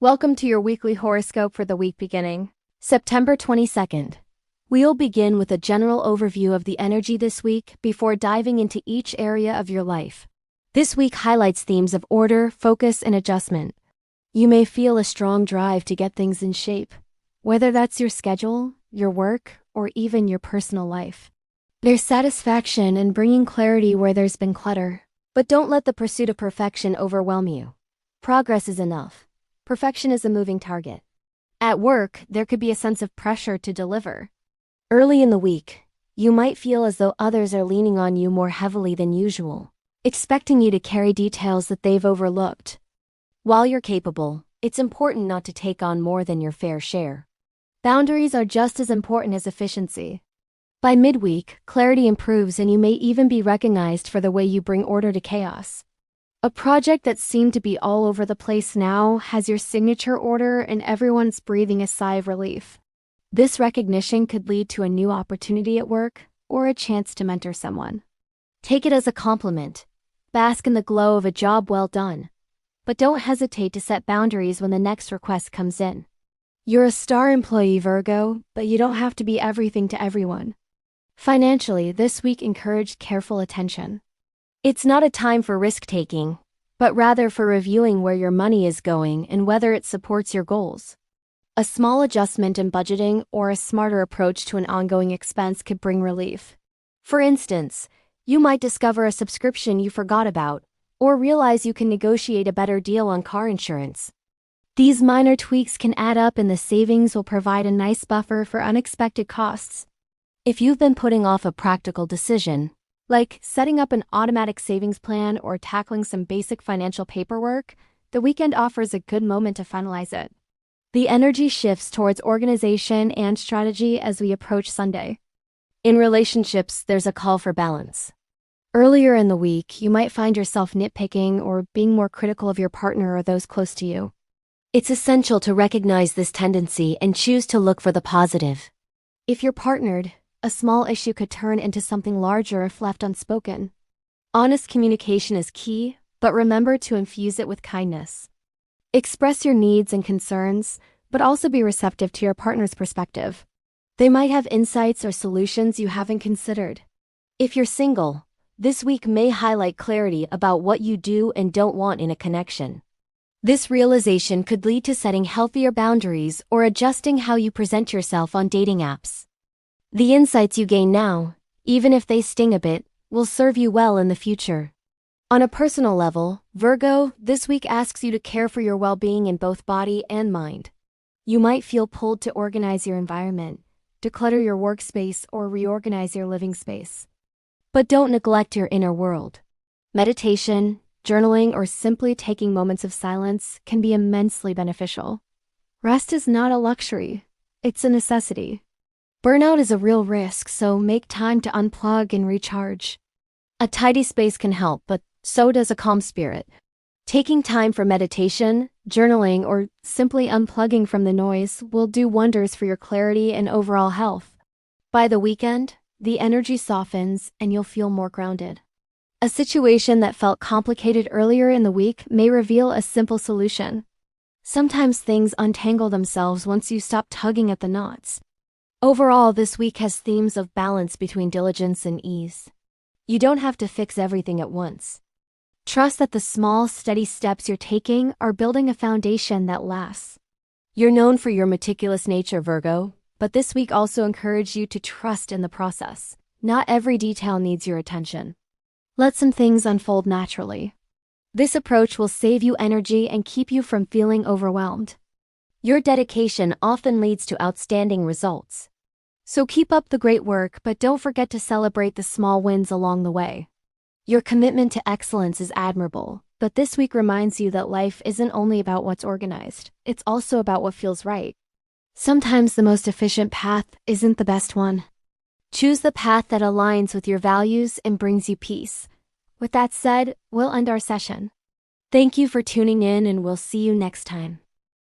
Welcome to your weekly horoscope for the week beginning September 22nd. We'll begin with a general overview of the energy this week before diving into each area of your life. This week highlights themes of order, focus, and adjustment. You may feel a strong drive to get things in shape, whether that's your schedule, your work, or even your personal life. There's satisfaction in bringing clarity where there's been clutter, but don't let the pursuit of perfection overwhelm you. Progress is enough. Perfection is a moving target. At work, there could be a sense of pressure to deliver. Early in the week, you might feel as though others are leaning on you more heavily than usual, expecting you to carry details that they've overlooked. While you're capable, it's important not to take on more than your fair share. Boundaries are just as important as efficiency. By midweek, clarity improves and you may even be recognized for the way you bring order to chaos. A project that seemed to be all over the place now has your signature order and everyone's breathing a sigh of relief. This recognition could lead to a new opportunity at work or a chance to mentor someone. Take it as a compliment. Bask in the glow of a job well done. But don't hesitate to set boundaries when the next request comes in. You're a star employee, Virgo, but you don't have to be everything to everyone. Financially, this week encouraged careful attention. It's not a time for risk-taking, but rather for reviewing where your money is going and whether it supports your goals. A small adjustment in budgeting or a smarter approach to an ongoing expense could bring relief. For instance, you might discover a subscription you forgot about, or realize you can negotiate a better deal on car insurance. These minor tweaks can add up and the savings will provide a nice buffer for unexpected costs. If you've been putting off a practical decision, like setting up an automatic savings plan or tackling some basic financial paperwork, the weekend offers a good moment to finalize it. The energy shifts towards organization and strategy as we approach Sunday. In relationships, there's a call for balance. Earlier in the week, you might find yourself nitpicking or being more critical of your partner or those close to you. It's essential to recognize this tendency and choose to look for the positive. If you're partnered, a small issue could turn into something larger if left unspoken. Honest communication is key, but remember to infuse it with kindness. Express your needs and concerns, but also be receptive to your partner's perspective. They might have insights or solutions you haven't considered. If you're single, this week may highlight clarity about what you do and don't want in a connection. This realization could lead to setting healthier boundaries or adjusting how you present yourself on dating apps. The insights you gain now, even if they sting a bit, will serve you well in the future. On a personal level, Virgo, this week asks you to care for your well-being in both body and mind. You might feel pulled to organize your environment, declutter your workspace, or reorganize your living space. But don't neglect your inner world. Meditation, journaling, or simply taking moments of silence can be immensely beneficial. Rest is not a luxury, it's a necessity. Burnout is a real risk, so make time to unplug and recharge. A tidy space can help, but so does a calm spirit. Taking time for meditation, journaling, or simply unplugging from the noise will do wonders for your clarity and overall health. By the weekend, the energy softens and you'll feel more grounded. A situation that felt complicated earlier in the week may reveal a simple solution. Sometimes things untangle themselves once you stop tugging at the knots. Overall, this week has themes of balance between diligence and ease. You don't have to fix everything at once. Trust that the small, steady steps you're taking are building a foundation that lasts. You're known for your meticulous nature, Virgo, but this week also encourages you to trust in the process. Not every detail needs your attention. Let some things unfold naturally. This approach will save you energy and keep you from feeling overwhelmed. Your dedication often leads to outstanding results. So keep up the great work, but don't forget to celebrate the small wins along the way. Your commitment to excellence is admirable, but this week reminds you that life isn't only about what's organized, it's also about what feels right. Sometimes the most efficient path isn't the best one. Choose the path that aligns with your values and brings you peace. With that said, we'll end our session. Thank you for tuning in and we'll see you next time.